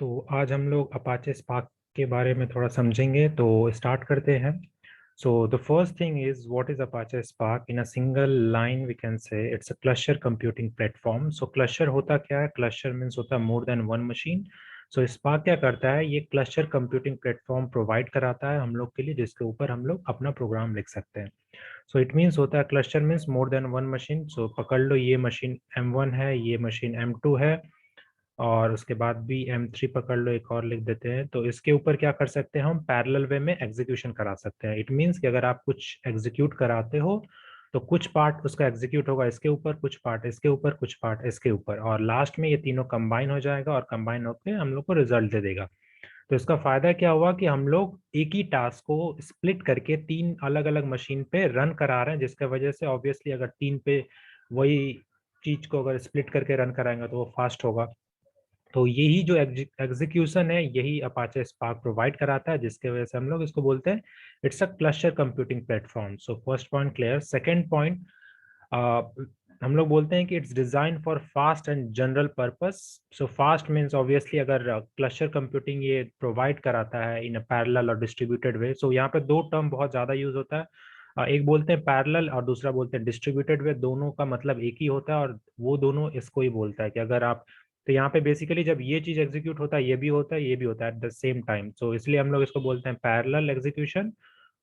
तो आज हम लोग अपाचे स्पार्क के बारे में थोड़ा समझेंगे, तो स्टार्ट करते हैं। So the first thing is what is Apache Spark. In a single line we can say it's a cluster computing platform. So cluster होता क्या है? क्लस्टर मीन्स होता है more than one machine. So Spark क्या करता है? ये cluster computing platform provide कराता है हम लोग के लिए, जिसके ऊपर हम लोग अपना प्रोग्राम लिख सकते हैं। सो इट मीन्स होता है cluster means more than one machine. So पकड़ लो, ये मशीन M1 है, ये मशीन M2 है, और उसके बाद भी M3 पकड़ लो, एक और लिख देते हैं। तो इसके ऊपर क्या कर सकते हैं? हम पैरेलल वे में एग्जीक्यूशन करा सकते हैं। इट मीन्स कि अगर आप कुछ एग्जीक्यूट कराते हो तो कुछ पार्ट उसका एग्जीक्यूट होगा इसके ऊपर, कुछ पार्ट इसके ऊपर, कुछ पार्ट इसके ऊपर, और लास्ट में ये तीनों कंबाइन हो जाएगा और कंबाइन होकर हम लोग को रिजल्ट दे देगा। तो इसका फायदा क्या हुआ कि हम लोग एक ही टास्क को स्प्लिट करके तीन अलग अलग मशीन पे रन करा रहे हैं, जिसके वजह से ऑब्वियसली अगर तीन पे वही चीज को अगर स्प्लिट करके रन कराएंगे तो वो फास्ट होगा। तो यही जो एग्जीक्यूशन है, यही अपाचे स्पार्क प्रोवाइड कराता है, जिसके वजह से हम लोग इसको बोलते हैं it's a cluster computing platform. So first point clear. Second point, हम लोग बोलते हैं कि it's design for fast and general purpose. So fast means obviously अगर क्लस्टर कंप्यूटिंग ये प्रोवाइड कराता है इन अ पैरेलल और डिस्ट्रीब्यूटेड वे। सो यहाँ पे दो टर्म बहुत ज्यादा यूज होता है। एक बोलते हैं पैरेलल और दूसरा बोलते हैं डिस्ट्रीब्यूटेड वे। दोनों का मतलब एक ही होता है और वो दोनों इसको ही बोलता है कि अगर आप, तो यहाँ पे बेसिकली जब ये चीज एग्जीक्यूट होता है ये भी होता है, ये भी होता है एट द सेम टाइम। सो इसलिए हम लोग इसको बोलते हैं पैरेलल एग्जीक्यूशन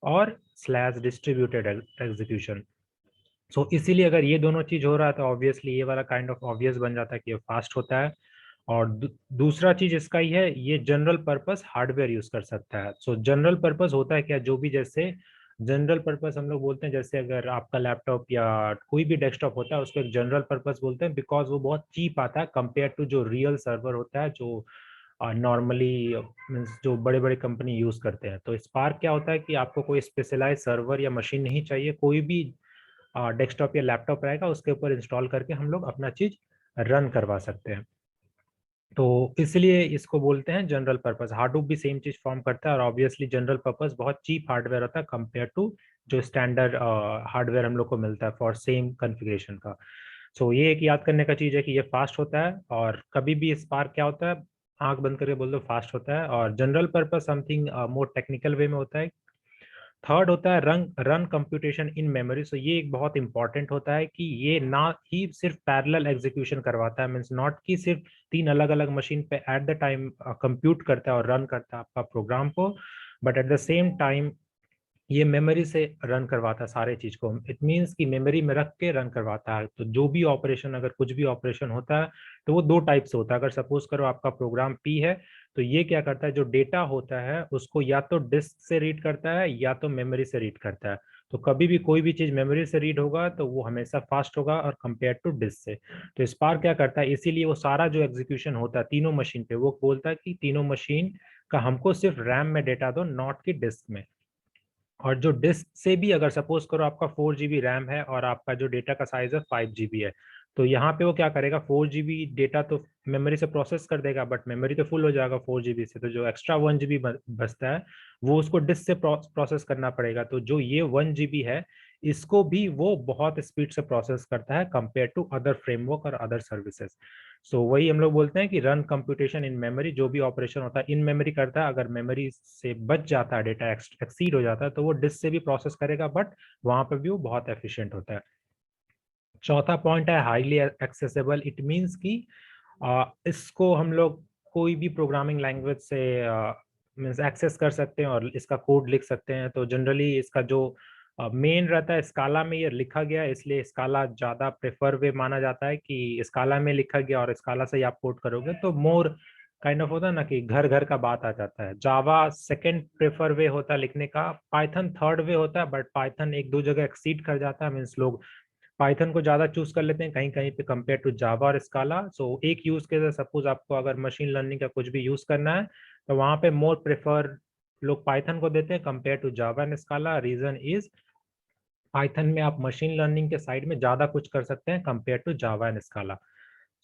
और स्लैश डिस्ट्रीब्यूटेड एग्जीक्यूशन। सो इसीलिए अगर ये दोनों चीज हो रहा है तो ऑब्वियसली ये वाला काइंड ऑफ ऑब्वियस बन जाता है कि ये फास्ट होता है। और दूसरा चीज इसका ही है, ये जनरल पर्पस हार्डवेयर यूज कर सकता है। सो जनरल पर्पस होता है क्या? जो भी, जैसे जनरल पर्पस हम लोग बोलते हैं, जैसे अगर आपका लैपटॉप या कोई भी डेस्कटॉप होता है उसको एक जनरल पर्पस बोलते हैं, बिकॉज वो बहुत चीप आता है कंपेयर टू जो रियल सर्वर होता है, जो नॉर्मली मीन्स जो बड़े बड़े कंपनी यूज करते हैं। तो स्पार्क क्या होता है कि आपको कोई स्पेशलाइज सर्वर या मशीन नहीं चाहिए, कोई भी डेस्कटॉप या लैपटॉप रहेगा उसके ऊपर इंस्टॉल करके हम लोग अपना चीज रन करवा सकते हैं। तो इसलिए इसको बोलते हैं जनरल पर्पस। हार्डूप भी सेम चीज फॉर्म करता है, और ऑब्वियसली जनरल पर्पस बहुत चीप हार्डवेयर होता है कंपेयर टू जो स्टैंडर्ड हार्डवेयर हम लोग को मिलता है फॉर सेम कॉन्फ़िगरेशन का। सो ये एक याद करने का चीज है कि ये फास्ट होता है, और कभी भी स्पार्क क्या होता है, आंख बंद करके बोल दो, फास्ट होता है। और general purpose something more technical way में होता है। थर्ड होता है run run computation in memory. So ये एक बहुत इंपॉर्टेंट होता है कि ये ना ही सिर्फ पैरेलल एग्जीक्यूशन करवाता है, मीन्स नॉट कि सिर्फ तीन अलग अलग मशीन पे एट द टाइम कंप्यूट करता है और रन करता है आपका प्रोग्राम को, but at the same time ये मेमोरी से रन करवाता है सारे चीज को। इट मीन्स कि मेमोरी में रख के रन करवाता है। तो जो भी ऑपरेशन, अगर कुछ भी ऑपरेशन होता है तो वो दो टाइप से होता है। अगर सपोज करो आपका प्रोग्राम P है, तो ये क्या करता है, जो डेटा होता है उसको या तो डिस्क से रीड करता है या तो मेमोरी से रीड करता है। तो कभी भी कोई भी चीज मेमोरी से रीड होगा तो वो हमेशा फास्ट होगा और कंपेयर टू डिस्क से। तो स्पार्क क्या करता है, इसीलिए वो सारा जो एग्जीक्यूशन होता है तीनों मशीन पे, वो बोलता है कि तीनों मशीन का हमको सिर्फ रैम में डेटा दो, नॉट की डिस्क में। और जो डिस्क से भी, अगर सपोज करो आपका 4 GB रैम है और आपका जो डेटा का साइज है 5 GB है, तो यहाँ पे वो क्या करेगा, 4 GB डेटा तो मेमोरी से प्रोसेस कर देगा, बट मेमोरी तो फुल हो जाएगा 4 GB से, तो जो एक्स्ट्रा 1 GB बचता है वो उसको डिस्क से प्रोसेस करना पड़ेगा। तो जो ये 1 GB है, इसको भी वो बहुत स्पीड से प्रोसेस करता है कंपेयर टू अदर फ्रेमवर्क और अदर सर्विसेज। सो वही हम लोग बोलते हैं कि रन कंप्यूटेशन इन मेमोरी। जो भी ऑपरेशन होता है इन मेमोरी करता है, अगर मेमोरी से बच जाता है, डेटा एक्सीड हो जाता है, तो वो डिस्क से भी प्रोसेस करेगा, बट वहां पर भी वो बहुत एफिशिएंट होता है। चौथा पॉइंट है हाईली एक्सेसिबल। इट मीन्स कि इसको हम लोग कोई भी प्रोग्रामिंग लैंग्वेज से मीन्स एक्सेस कर सकते हैं और इसका कोड लिख सकते हैं। तो जनरली इसका जो मेन रहता है, स्काला में ये लिखा गया है, इसलिए स्काला ज़्यादा प्रेफर वे माना जाता है कि स्काला में लिखा गया और स्काला से ही आप कोड करोगे तो मोर काइंड ऑफ होता है ना कि घर घर का बात आ जाता है। जावा सेकंड प्रेफर वे होता है लिखने का, पाइथन थर्ड वे होता है, बट पाइथन एक दो जगह एक्सीड कर जाता है, मीन्स लोग पाइथन को ज्यादा चूज कर लेते हैं कहीं कहीं पे कंपेयर टू जावा और स्काला। सो एक यूज केस है, सपोज आपको अगर मशीन लर्निंग का कुछ भी यूज करना है तो वहां पे मोर प्रेफर लोग पाइथन को देते हैं compare to Java and Scala. Reason is Python में आप मशीन लर्निंग के साइड में ज्यादा कुछ कर सकते हैं compare to Java and Scala.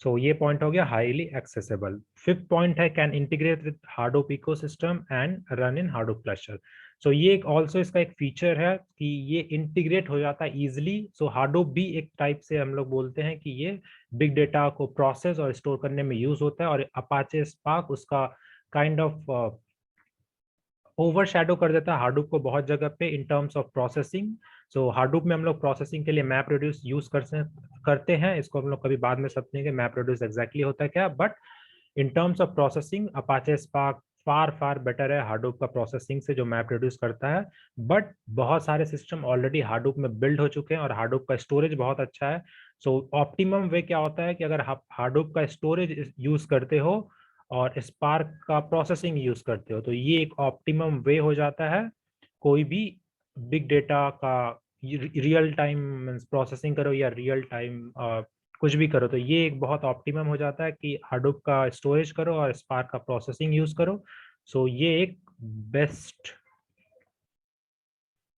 So ये पॉइंट हो गया हाईली एक्सेसिबल। फिफ्थ पॉइंट है can integrate with Hadoop ecosystem and run in Hadoop cluster. So ये एक ऑल्सो इसका एक फीचर है कि ये इंटीग्रेट हो जाता है इजिली। सो हाडूप भी एक टाइप से हम लोग बोलते हैं कि ये बिग डेटा को प्रोसेस और स्टोर करने में यूज होता है, और अपाचे स्पार्क उसका काइंड ऑफ ओवरशैडो कर देता है हाडूप को बहुत जगह पे in terms of processing. So Hadoop में हम लोग प्रोसेसिंग के लिए मैप रिड्यूस यूज करते हैं, इसको हम लोग कभी बाद में समझेंगे मैप रिड्यूस एग्जैक्टली होता है क्या। But in terms of processing Apache spark far far better है हाडूप का प्रोसेसिंग से, जो मैप रिड्यूस करता है। बट बहुत सारे सिस्टम ऑलरेडी हाडूप में बिल्ड हो चुके हैं और हाडूप का स्टोरेज बहुत अच्छा है। सो ऑप्टिमम वे क्या होता है कि अगर आप हाडूप का स्टोरेज यूज करते हो और स्पार्क का प्रोसेसिंग यूज करते हो, तो ये एक ऑप्टिमम वे हो जाता है कोई भी बिग डेटा का रियल टाइम प्रोसेसिंग करो या रियल टाइम कुछ भी करो, तो ये एक बहुत ऑप्टिमम हो जाता है कि हाडूप का स्टोरेज करो और स्पार्क का प्रोसेसिंग यूज करो। सो ये एक बेस्ट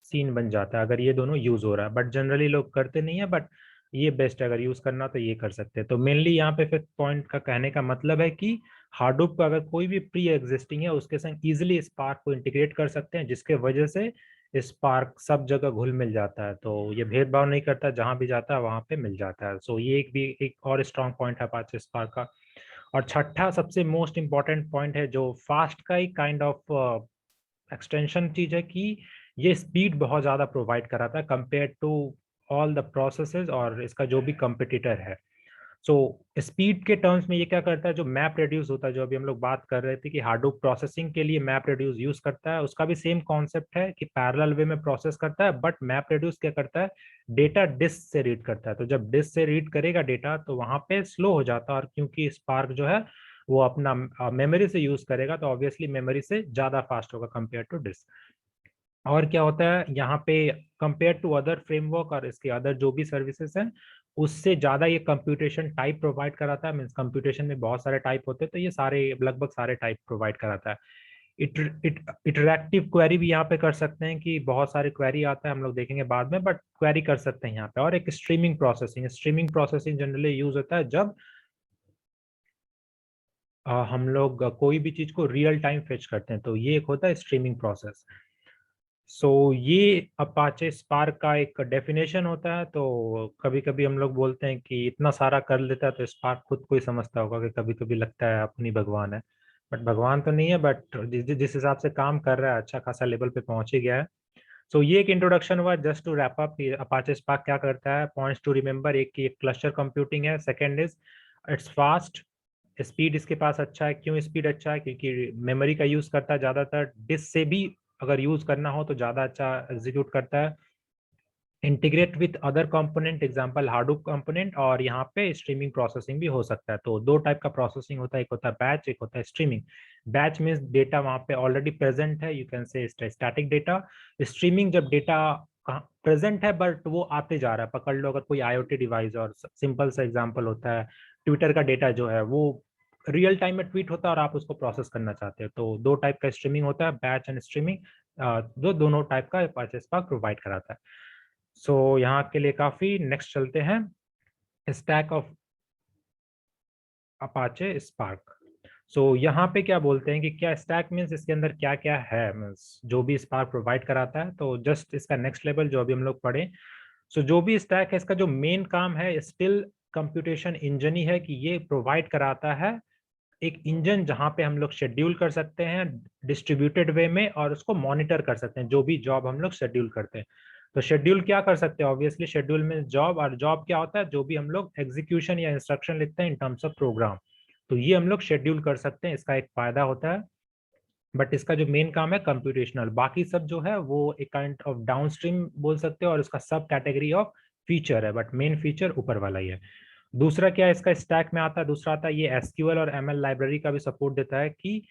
सीन बन जाता है अगर ये दोनों यूज हो रहा है, बट जनरली लोग करते नहीं है। बट ये बेस्ट है, अगर यूज करना तो ये कर सकते हैं। तो मेनली यहाँ पे फिर पॉइंट का कहने का मतलब है कि हाडूप का अगर कोई भी प्री एग्जिस्टिंग है उसके संग इजिली स्पार्क को इंटीग्रेट कर सकते हैं, जिसके वजह से स्पार्क सब जगह घुल मिल जाता है। तो ये भेदभाव नहीं करता, जहां भी जाता है वहां पे मिल जाता है। सो ये एक भी एक और स्ट्रॉन्ग पॉइंट है अपाचे स्पार्क का। और छठा सबसे मोस्ट इंपॉर्टेंट पॉइंट है जो फास्ट का ही काइंड ऑफ एक्सटेंशन चीज है कि ये स्पीड बहुत ज्यादा प्रोवाइड कराता है compare to all the processes और इसका जो भी कंपिटिटर है। सो स्पीड के टर्म्स में ये क्या करता है, जो मैप रेड्यूस होता है, जो अभी हम लोग बात कर रहे थे कि हाडूप प्रोसेसिंग के लिए मैप रेड्यूस यूज करता है, उसका भी सेम कॉन्सेप्ट है कि पैरेलल वे में प्रोसेस करता है। बट मैप रेड्यूस क्या करता है, डेटा डिस्क से रीड करता है। तो जब डिस्क से रीड करेगा डेटा तो वहां पे स्लो हो जाता है, और क्योंकि स्पार्क जो है वो अपना मेमोरी से यूज करेगा तो ऑब्वियसली मेमोरी से ज्यादा फास्ट होगा कंपेयर टू डिस्क। और क्या होता है यहाँ पे, कंपेयर टू अदर फ्रेमवर्क और इसके अदर जो भी सर्विसेज हैं उससे ज्यादा ये कंप्यूटेशन टाइप प्रोवाइड कराता है। मीन्स कंप्यूटेशन में बहुत सारे टाइप होते हैं, तो ये सारे लगभग सारे टाइप प्रोवाइड कराता है। इटरेक्टिव क्वेरी भी यहाँ पे कर सकते हैं कि बहुत सारे क्वेरी आता है, हम लोग देखेंगे बाद में, बट क्वेरी कर सकते हैं यहाँ पे। और एक स्ट्रीमिंग प्रोसेसिंग जनरली यूज होता है जब हम लोग कोई भी चीज को रियल टाइम फेच करते हैं, तो ये एक होता है स्ट्रीमिंग प्रोसेस। सो ये अपाचे स्पार्क का एक डेफिनेशन होता है। तो कभी कभी हम लोग बोलते हैं कि इतना सारा कर लेता है तो स्पार्क खुद को ही समझता होगा कि कभी कभी लगता है अपनी भगवान है, बट भगवान तो नहीं है। बट जिस हिसाब से काम कर रहा है अच्छा खासा लेवल पे पहुंच ही गया है। सो ये एक इंट्रोडक्शन हुआ just to wrap up Apache Spark क्या करता है। पॉइंट्स टू रिमेंबर, एक की क्लस्टर कंप्यूटिंग है, second is it's fast, speed इसके पास अच्छा है। क्यों स्पीड अच्छा है, क्योंकि मेमोरी का यूज करता है ज्यादातर, डिस्क से भी अगर यूज करना हो तो ज्यादा अच्छा एग्जीक्यूट करता है। Integrate with other component, example Hadoop component, और यहाँ पे स्ट्रीमिंग प्रोसेसिंग भी हो सकता है। तो दो टाइप का प्रोसेसिंग होता है, एक होता है बैच, एक होता है स्ट्रीमिंग। बैच मीन्स डेटा वहाँ पे ऑलरेडी प्रेजेंट है, you can say static data. Streaming जब डेटा प्रेजेंट है बट वो आते जा रहा है। पकड़ लो अगर कोई आईओटी डिवाइस, और सिंपल सा एग्जांपल होता है ट्विटर का डेटा जो है वो रियल टाइम में ट्वीट होता है और आप उसको प्रोसेस करना चाहते हो, तो दो टाइप का स्ट्रीमिंग होता है, बैच एंड स्ट्रीमिंग। जो दोनों टाइप का अपाचे स्पार्क प्रोवाइड कराता है। सो यहाँ के लिए काफी, नेक्स्ट चलते हैं, स्टैक ऑफ अपाचे स्पार्क। सो यहाँ पे क्या बोलते हैं कि क्या स्टैक मीन्स इसके अंदर क्या क्या है, मीन्स जो भी स्पार्क प्रोवाइड कराता है। तो जस्ट इसका नेक्स्ट लेवल जो अभी हम लोग पढ़े, सो जो भी स्टैक है इसका जो मेन काम है स्टिल कंप्यूटेशन इंजन ही है, कि ये प्रोवाइड कराता है एक इंजन जहां पे हम लोग शेड्यूल कर सकते हैं डिस्ट्रीब्यूटेड वे में, और उसको मॉनिटर कर सकते हैं जो भी जॉब हम लोग शेड्यूल करते हैं। तो शेड्यूल क्या कर सकते हैं, ऑब्वियसली शेड्यूल में जॉब, और जॉब क्या होता है, जो भी हम लोग एग्जीक्यूशन या इंस्ट्रक्शन लिखते हैं इन टर्म्स ऑफ प्रोग्राम, तो ये हम लोग शेड्यूल कर सकते हैं, इसका एक फायदा होता है। बट इसका जो मेन काम है कंप्यूटेशनल, बाकी सब जो है वो एक काइंड ऑफ डाउनस्ट्रीम बोल सकते हो, और इसका सब कैटेगरी ऑफ फीचर है, बट मेन फीचर ऊपर वाला ही है। दूसरा क्या इसका स्टैक में आता है, दूसरा आता है ये एसक्यूएल और एमएल लाइब्रेरी का भी सपोर्ट देता है कि,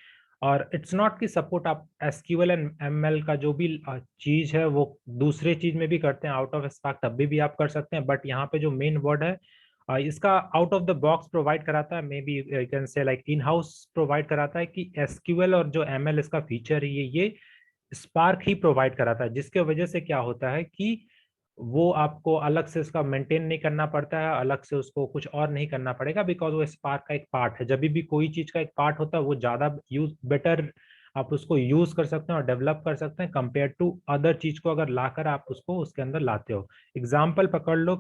और इट्स नॉट कि सपोर्ट आप एसक्यूएल एंड एमएल का जो भी चीज है वो दूसरे चीज में भी करते हैं आउट ऑफ स्पार्क, तब भी आप कर सकते हैं। बट यहाँ पे जो मेन वर्ड है इसका out of the box provide कराता है, may be you can say like in house provide कराता है कि एसक्यूएल और जो एमएल इसका फीचर है ये स्पार्क ही प्रोवाइड कराता है, जिसके वजह से क्या होता है कि वो आपको अलग से उसका मेंटेन नहीं करना पड़ता है, अलग से उसको कुछ और नहीं करना पड़ेगा, बिकॉज वो स्पार्क का एक पार्ट है। जब भी कोई चीज का एक पार्ट होता है वो ज्यादा यूज बेटर आप उसको यूज कर सकते हैं और डेवलप कर सकते हैं कंपेयर टू अदर चीज को अगर लाकर आप उसको उसके अंदर लाते हो। एग्जाम्पल पकड़ लो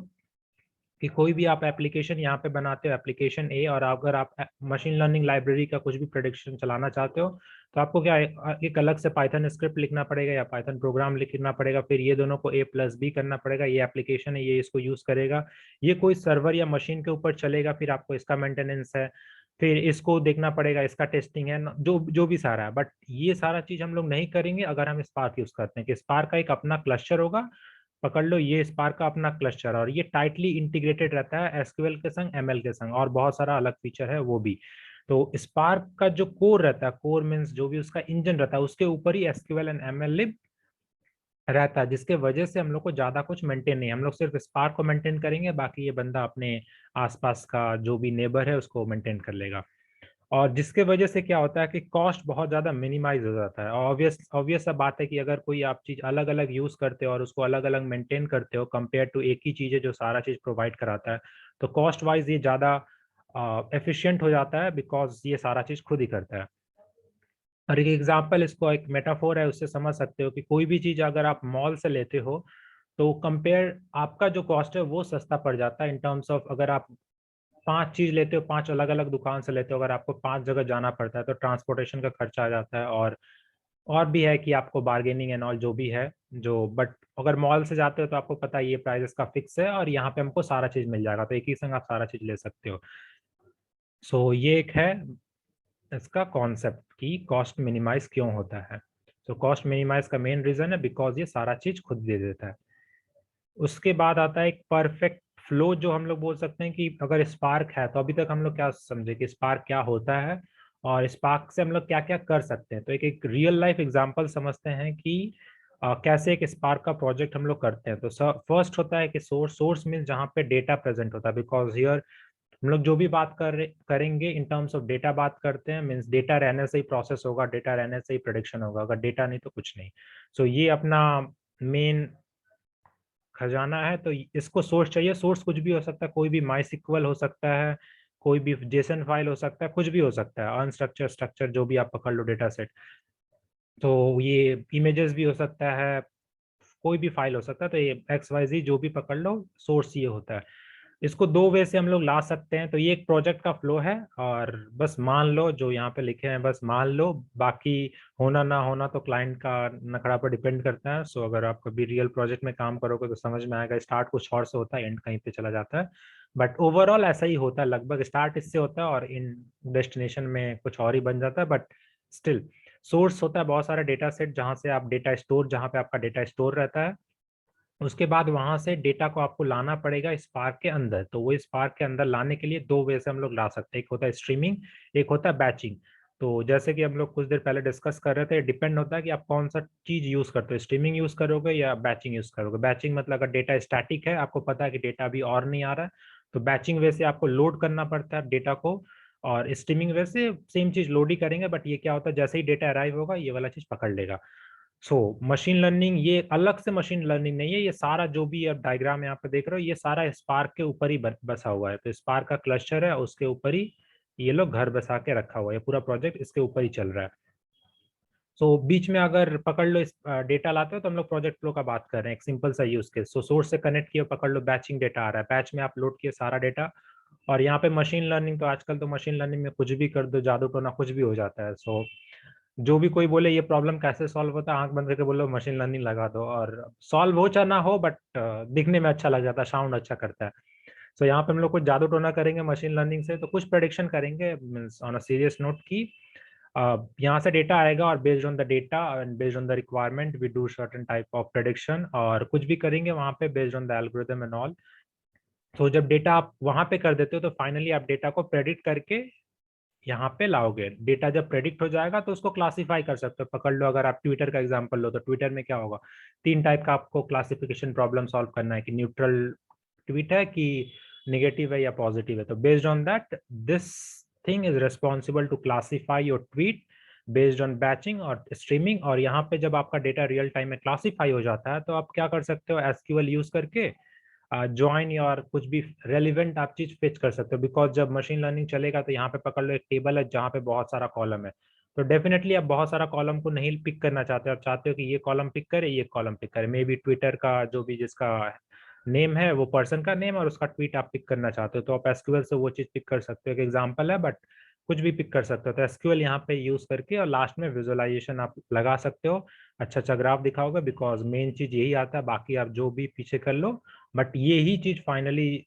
कि कोई भी आप एप्लीकेशन यहाँ पे बनाते हो, एप्लीकेशन ए, और अगर आप मशीन लर्निंग लाइब्रेरी का कुछ भी प्रेडिक्शन चलाना चाहते हो तो आपको क्या है, एक अलग से पाइथन स्क्रिप्ट लिखना पड़ेगा या पाइथन प्रोग्राम लिखना पड़ेगा, फिर ये दोनों को A+B करना पड़ेगा, ये एप्लीकेशन है ये इसको यूज करेगा, ये कोई सर्वर या मशीन के ऊपर चलेगा, फिर आपको इसका मेंटेनेंस है, फिर इसको देखना पड़ेगा, इसका टेस्टिंग है, जो जो भी सारा है। बट ये सारा चीज हम लोग नहीं करेंगे अगर हम स्पार्क यूज करते हैं कि स्पार्क का एक अपना क्लस्टर होगा। पकड़ लो ये स्पार्क का अपना क्लस्टर, और ये टाइटली इंटीग्रेटेड रहता है एसक्यूएल के संग, एमएल के संग, और बहुत सारा अलग फीचर है वो भी। तो स्पार्क का जो कोर रहता है, कोर मीन्स जो भी उसका इंजन रहता है, उसके ऊपर ही एसक्यूएल एंड एमएल लिब रहता है, जिसके वजह से हम लोग को ज्यादा कुछ मेंटेन नहीं, हम लोग सिर्फ स्पार्क को मेंटेन करेंगे, बाकी ये बंदा अपने आसपास का जो भी नेबर है उसको मेंटेन कर लेगा। और जिसके वजह से क्या होता है कि कॉस्ट बहुत ज्यादा मिनिमाइज हो जाता है। ऑब्वियस ऑब्वियस सा बात है कि अगर कोई आप चीज अलग अलग यूज करते हो और उसको अलग अलग मेंटेन करते हो कंपेयर टू एक ही चीज है जो सारा चीज प्रोवाइड कराता है, तो कॉस्ट वाइज ये ज्यादा एफिशिएंट हो जाता है, बिकॉज ये सारा चीज खुद ही करता है। और एक एग्जाम्पल, इसको एक मेटाफोर है, उससे समझ सकते हो कि कोई भी चीज अगर आप मॉल से लेते हो तो कंपेयर आपका जो कॉस्ट है वो सस्ता पड़ जाता है इन टर्म्स ऑफ, अगर आप 5 चीज लेते हो, 5 अलग अलग दुकान से लेते हो, अगर आपको 5 जगह जाना पड़ता है तो ट्रांसपोर्टेशन का खर्चा आ जाता है, और भी है कि आपको बार्गेनिंग एंड ऑल जो भी है जो, बट अगर मॉल से जाते हो तो आपको पता है ये प्राइसेस का फिक्स है और यहाँ पे हमको सारा चीज मिल जाएगा, तो एक ही संग आप सारा चीज ले सकते हो। सो ये एक है इसका कॉन्सेप्ट कि कॉस्ट मिनिमाइज क्यों होता है। तो कॉस्ट मिनिमाइज का मेन रीजन है बिकॉज ये सारा चीज खुद दे देता है। उसके बाद आता है एक परफेक्ट फ्लो, जो हम लोग बोल सकते हैं कि अगर स्पार्क है तो अभी तक हम लोग क्या समझे कि स्पार्क क्या होता है और स्पार्क से हम लोग क्या क्या कर सकते हैं। तो एक रियल लाइफ एग्जांपल समझते हैं कि कैसे एक स्पार्क का प्रोजेक्ट हम लोग करते हैं। तो फर्स्ट होता है कि सोर्स, सोर्स मीन्स जहाँ पे डेटा प्रेजेंट होता है, बिकॉज हियर हम लोग जो भी बात करेंगे इन टर्म्स ऑफ डेटा बात करते हैं, मीन्स डेटा रहने से ही प्रोसेस होगा, डेटा रहने से ही प्रोडिक्शन होगा, अगर डेटा नहीं तो कुछ नहीं। सो ये अपना मेन खजाना है। तो इसको सोर्स चाहिए, सोर्स कुछ भी हो सकता है, कोई भी माई सिक्वल हो सकता है, कोई भी जेसन फाइल हो सकता है, कुछ भी हो सकता है, अनस्ट्रक्चर स्ट्रक्चर जो भी आप पकड़ लो डेटा सेट। तो ये इमेजेस भी हो सकता है, कोई भी फाइल हो सकता है, तो ये XYZ जो भी पकड़ लो, सोर्स ये होता है। इसको दो वे से हम लोग ला सकते हैं। तो ये एक प्रोजेक्ट का फ्लो है, और बस मान लो जो यहाँ पे लिखे हैं बस मान लो, बाकी होना ना होना तो क्लाइंट का नखरा पर डिपेंड करता है। सो अगर आप कभी रियल प्रोजेक्ट में काम करोगे तो समझ में आएगा, स्टार्ट कुछ और से होता है, एंड कहीं पे चला जाता है, बट ओवरऑल ऐसा ही होता है लगभग, स्टार्ट इससे होता है और इन डेस्टिनेशन में कुछ और ही बन जाता है। बट स्टिल सोर्स होता है बहुत सारा डेटा सेट जहाँ से आप डेटा स्टोर, जहाँ पे आपका डेटा स्टोर रहता है, उसके बाद वहां से डेटा को आपको लाना पड़ेगा स्पार्क के अंदर। तो वो स्पार्क के अंदर लाने के लिए दो वे से हम लोग ला सकते हैं, एक होता है स्ट्रीमिंग, एक होता है बैचिंग। तो जैसे कि हम लोग कुछ देर पहले डिस्कस कर रहे थे, डिपेंड होता है कि आप कौन सा चीज यूज करते हो, स्ट्रीमिंग यूज करोगे या बैचिंग यूज करोगे। बैचिंग मतलब अगर डेटा स्टैटिक है, आपको पता है कि डेटा अभी और नहीं आ रहा है, तो बैचिंग वे से आपको लोड करना पड़ता है डेटा को, और स्ट्रीमिंग वे से सेम चीज लोड ही करेंगे, बट ये क्या होता है जैसे ही डेटा अराइव होगा ये वाला चीज पकड़ लेगा। सो मशीन लर्निंग ये अलग से मशीन लर्निंग नहीं है, ये सारा जो भी आप डायग्राम यहाँ पे देख रहे हो ये सारा स्पार्क के ऊपर ही बसा हुआ है। तो स्पार्क का क्लस्टर है, उसके ऊपर ही ये लोग घर बसा के रखा हुआ है, पूरा प्रोजेक्ट इसके ऊपर ही चल रहा है। सो बीच में अगर पकड़ लो इस डेटा लाते हो, तो हम लोग प्रोजेक्ट फ्लो का बात कर रहे हैं, एक सिंपल सा यूज केस। सो सोर्स से कनेक्ट किया, पकड़ लो बैचिंग डेटा आ रहा है, बैच में आप लोड किए सारा डेटा, और यहाँ पे मशीन लर्निंग, तो आजकल तो मशीन लर्निंग में कुछ भी कर दो, जादू टोना कुछ भी हो जाता है। सो जो भी कोई बोले ये प्रॉब्लम कैसे सॉल्व होता है, आंख बंद करके बोलो मशीन लर्निंग लगा दो, और सॉल्व हो चाहे ना हो, बट दिखने में अच्छा लग जाता है, साउंड अच्छा करता है। सो यहाँ पे हम लोग कुछ जादू टोना करेंगे मशीन लर्निंग से, तो कुछ प्रेडिक्शन करेंगे means on a serious note की यहाँ से डेटा आएगा और based on the data and based on the requirement we do certain type of prediction, और कुछ भी करेंगे वहाँ पे based on the algorithm and all. तो जब डेटा आप वहां पे कर देते हो तो फाइनली आप डेटा को प्रेडिक्ट करके यहाँ पे लाओगे। डेटा जब प्रेडिक्ट हो जाएगा तो उसको क्लासिफाई कर सकते हो। पकड़ लो अगर आप ट्विटर का एग्जांपल लो, तो ट्विटर में क्या होगा, 3 टाइप का आपको क्लासिफिकेशन प्रॉब्लम सॉल्व करना है, कि न्यूट्रल ट्वीट है कि नेगेटिव है या पॉजिटिव है। तो based on that this thing is responsible to classify your tweet based on batching और स्ट्रीमिंग। और यहाँ पे जब आपका डेटा रियल टाइम में क्लासीफाई हो जाता है तो आप क्या कर सकते हो, एसक्यूएल यूज करके ज्वाइन या कुछ भी रेलिवेंट आप चीज फेच कर सकते हो। बिकॉज जब मशीन लर्निंग चलेगा तो यहाँ पे पकड़ लो एक टेबल है जहाँ पे बहुत सारा कॉलम है, तो डेफिनेटली आप बहुत सारा कॉलम को नहीं पिक करना चाहते, आप चाहते हो कि ये कॉलम पिक करे, ये कॉलम पिक करे, मे बी ट्विटर का जो भी जिसका नेम है वो पर्सन का नेम और उसका ट्वीट आप पिक करना चाहते हो, तो आप एसक्यूएल से वो चीज पिक कर सकते हो। एक एग्जांपल है बट कुछ भी पिक कर सकते हो। तो एसक्यूएल यहाँ पे यूज करके और लास्ट में विजुअलाइजेशन आप लगा सकते हो। अच्छा अच्छा ग्राफ दिखाओगे, बिकॉज मेन चीज यही आता है, बाकी आप जो भी पीछे कर लो, बट ये ही चीज फाइनली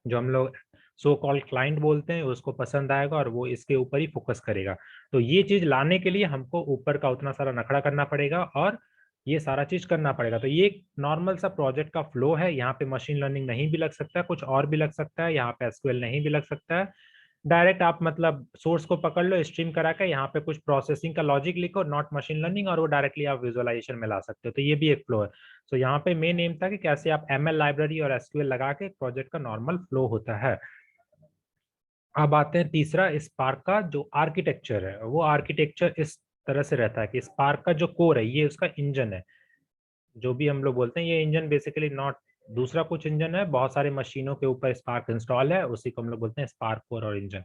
जो हम लोग सो कॉल्ड क्लाइंट बोलते हैं उसको पसंद आएगा और वो इसके ऊपर ही फोकस करेगा। तो ये चीज लाने के लिए हमको ऊपर का उतना सारा नखड़ा करना पड़ेगा और ये सारा चीज करना पड़ेगा। तो ये एक नॉर्मल सा प्रोजेक्ट का फ्लो है। यहाँ पे मशीन लर्निंग नहीं भी लग सकता है, कुछ और भी लग सकता है, यहाँ पे एसक्यूएल नहीं भी लग सकता है। डायरेक्ट आप मतलब सोर्स को पकड़ लो, स्ट्रीम करा के यहाँ पे कुछ प्रोसेसिंग का लॉजिक लिखो, नॉट मशीन लर्निंग, और वो डायरेक्टली आप विजुअलाइजेशन में ला सकते हो। तो ये भी एक फ्लो है। तो यहाँ पे मेन एम था कि कैसे आप एमएल लाइब्रेरी और एसक्यूएल लगा के प्रोजेक्ट का नॉर्मल फ्लो होता है। अब आते हैं तीसरा, स्पार्क का जो आर्किटेक्चर है, वो आर्किटेक्चर इस तरह से रहता है कि स्पार्क का जो कोर है ये उसका इंजन है। जो भी हम लोग बोलते हैं ये इंजन बेसिकली नॉट दूसरा कुछ इंजन है, बहुत सारे मशीनों के ऊपर स्पार्क इंस्टॉल है, उसी को हम लोग बोलते हैं स्पार्क कोर और इंजन।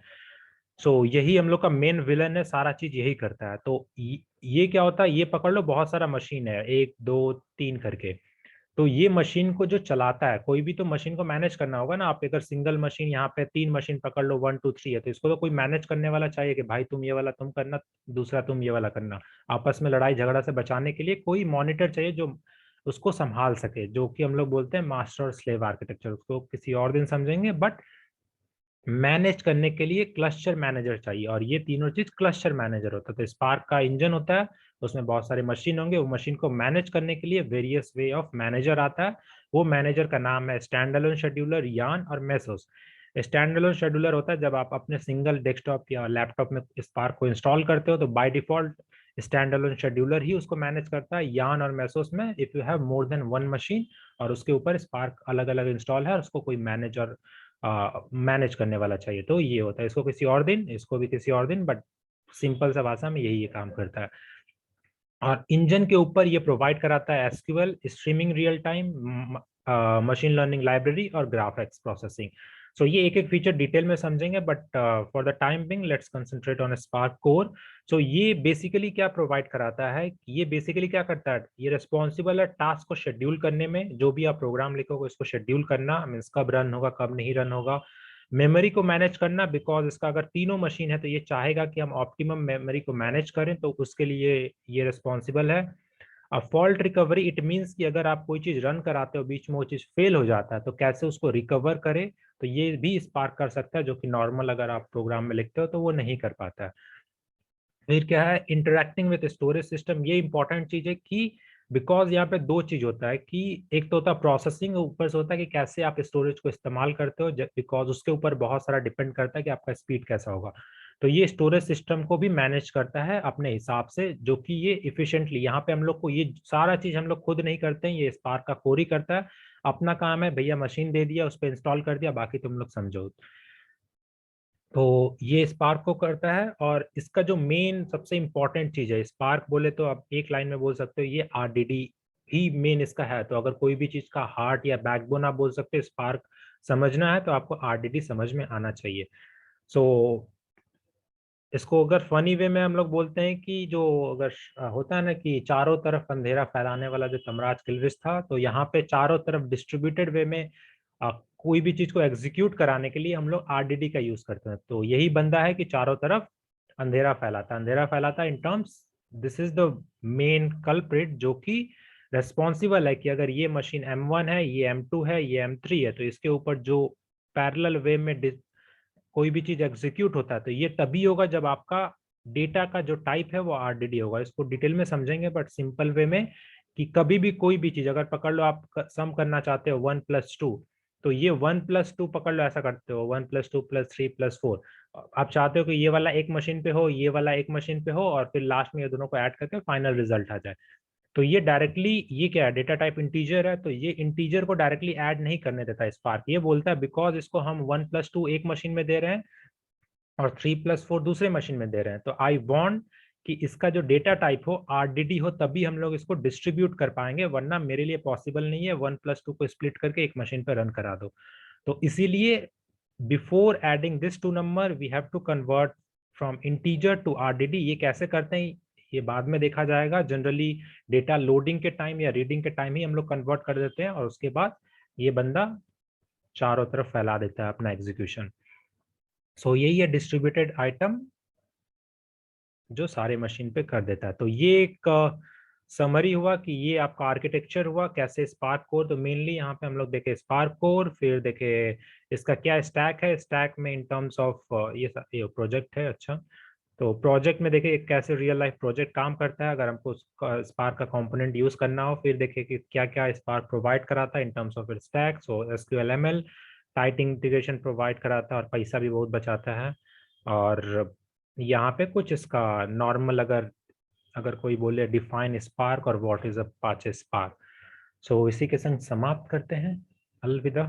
सो यही हम लोग का मेन विलन है, सारा चीज यही करता है। तो ये क्या होता है, ये पकड़ लो बहुत सारा मशीन है, 1 2 3 करके। तो ये मशीन को जो चलाता है, कोई भी तो मशीन को मैनेज करना होगा ना। आप अगर सिंगल मशीन यहाँ पे 3 मशीन पकड़ लो, 1 2 3 है, तो इसको तो कोई मैनेज करने वाला चाहिए कि भाई तुम ये वाला तुम करना, दूसरा तुम ये वाला करना। आपस में लड़ाई झगड़ा से बचाने के लिए कोई मॉनिटर चाहिए जो उसको संभाल सके, जो कि हम लोग बोलते हैं मास्टर और स्लेव आर्किटेक्चर। उसको किसी और दिन समझेंगे, बट मैनेज करने के लिए क्लस्टर मैनेजर चाहिए, और ये तीनों चीज क्लस्टर मैनेजर होता है। तो स्पार्क का इंजन होता है, उसमें बहुत सारे मशीन होंगे, वो मशीन को मैनेज करने के लिए वेरियस वे ऑफ मैनेजर आता है। वो मैनेजर का नाम है स्टैंड अलोन शेड्यूलर, यान और मेसोस। स्टैंड अलोन शेड्यूलर होता है जब आप अपने सिंगल डेस्कटॉप या लैपटॉप में स्पार्क को इंस्टॉल करते हो, तो by default standalone scheduler ही उसको मैनेज करता है। यान और मेसोस में if you have more than 1 machine और उसके ऊपर स्पार्क अलग अलग इंस्टॉल है और उसको कोई मैनेजर मैनेज करने वाला चाहिए, तो ये होता है। इसको किसी और दिन, इसको भी किसी और दिन, बट सिंपल सा भाषा में यही ये काम करता है। और इंजन के ऊपर ये प्रोवाइड कराता है SQL, streaming real time, machine learning library और ग्राफिक्स प्रोसेसिंग। सो ये एक एक फीचर डिटेल में समझेंगे, but for the time being let's concentrate on Spark core. So ये बेसिकली क्या प्रोवाइड कराता है, ये बेसिकली क्या करता है, ये रिस्पॉन्सिबल है टास्क को शेड्यूल करने में। जो भी आप प्रोग्राम लिखोगे उसको शेड्यूल करना, मीन्स कब रन होगा कब नहीं रन होगा। मेमोरी को मैनेज करना, बिकॉज इसका अगर तीनों मशीन है तो ये चाहेगा कि हम ऑप्टिमम मेमोरी को मैनेज करें, तो उसके लिए ये रिस्पॉन्सिबल है। फॉल्ट रिकवरी, इट मीन्स कि अगर आप कोई चीज रन कराते हो, बीच में वो चीज फेल हो जाता है, तो कैसे उसको रिकवर करे, तो ये भी स्पार्क कर सकता है, जो कि नॉर्मल अगर आप प्रोग्राम में लिखते हो तो वो नहीं कर पाता है। फिर क्या है, इंटरेक्टिंग विद स्टोरेज सिस्टम। ये इंपॉर्टेंट चीज है कि बिकॉज यहाँ पे दो चीज होता है कि एक तो होता है प्रोसेसिंग, ऊपर से होता है कि कैसे आप स्टोरेज को इस्तेमाल करते हो, बिकॉज उसके ऊपर बहुत सारा डिपेंड करता है कि आपका स्पीड कैसा होगा। तो ये स्टोरेज सिस्टम को भी मैनेज करता है अपने हिसाब से, जो कि ये इफिशिएंटली, यहाँ पे हम लोग को ये सारा चीज हम लोग खुद नहीं करते हैं, ये स्पार्क का कोर ही करता है। अपना काम है भैया, मशीन दे दिया, उस पर इंस्टॉल कर दिया, बाकी तुम लोग समझो। तो ये स्पार्क को करता है। और इसका जो मेन सबसे इंपॉर्टेंट चीज है, स्पार्क बोले तो आप एक लाइन में बोल सकते हो ये आरडीडी ही मेन इसका है। तो अगर कोई भी चीज का हार्ट या बैकबोन आप बोल सकते हो, स्पार्क समझना है तो आपको आरडीडी समझ में आना चाहिए। सो इसको अगर फनी वे में हम लोग बोलते हैं कि जो अगर होता है ना कि चारों तरफ अंधेरा फैलाने वाला जो तमराज किलविश था, तो यहाँ पे चारों तरफ डिस्ट्रीब्यूटेड वे में कोई भी चीज को एग्जीक्यूट कराने के लिए हम लोग आरडीडी का यूज करते हैं। तो यही बंदा है कि चारों तरफ अंधेरा फैलाता in terms, this is the main culprit जो कि रेस्पॉन्सिबल है कि अगर ये मशीन M1 है, ये M2 है, ये M3 है, तो इसके ऊपर जो पैरेलल वे में कोई भी चीज एग्जीक्यूट होता है, तो ये तभी होगा जब आपका डेटा का जो टाइप है वो आरडीडी होगा। इसको डिटेल में समझेंगे, बट सिंपल वे में कि कभी भी कोई भी चीज अगर पकड़ लो, आप सम करना चाहते हो 1 + 2, तो ये 1 + 2 पकड़ लो, ऐसा करते हो 1 + 2 + 3 + 4। आप चाहते हो कि ये वाला एक मशीन पे हो, ये वाला एक मशीन पे हो, और फिर लास्ट में ये दोनों को ऐड करके फाइनल रिजल्ट आ जाए। तो ये डायरेक्टली, ये क्या है, डेटा टाइप इंटीजर है, तो ये इंटीजर को डायरेक्टली ऐड नहीं करने देता स्पार्क। ये बोलता है बिकॉज इसको हम 1 + 2 एक मशीन में दे रहे हैं और 3 + 4 दूसरे मशीन में दे रहे हैं, तो आई वांट कि इसका जो डेटा टाइप हो आरडीडी हो, तभी हम लोग इसको डिस्ट्रीब्यूट कर पाएंगे, वरना मेरे लिए पॉसिबल नहीं है 1 + 2 को स्प्लिट करके एक मशीन पर रन करा दो। तो इसीलिए before adding this to number we have to convert from integer to RDD. ये कैसे करते हैं ये बाद में देखा जाएगा। जनरली डेटा लोडिंग के टाइम या रीडिंग के टाइम ही हम लोग कन्वर्ट कर देते हैं और उसके बाद ये बंदा चारों तरफ फैला देता है अपना एग्जीक्यूशन। सो यही है डिस्ट्रीब्यूटेड आइटम जो सारे मशीन पे कर देता है। तो ये एक समरी हुआ कि ये आपका आर्किटेक्चर हुआ कैसे स्पार्क कोर। तो मेनली यहाँ पे हम लोग देखे स्पार्क कोर, फिर देखे इसका क्या स्टैक है। स्टैक में इन टर्म्स ऑफ ये प्रोजेक्ट है। अच्छा, तो प्रोजेक्ट में देखे कैसे रियल लाइफ प्रोजेक्ट काम करता है अगर हमको स्पार्क का कंपोनेंट यूज करना हो। फिर देखे कि क्या क्या स्पार्क प्रोवाइड कराता है in terms of stack. So SQL ML tight integration provide कराता है और पैसा भी बहुत बचाता है। और यहाँ पे कुछ इसका नॉर्मल अगर अगर कोई बोले डिफाइन स्पार्क और व्हाट इज अपाचे स्पार्क। सो इसी के संग समाप्त करते हैं। अलविदा।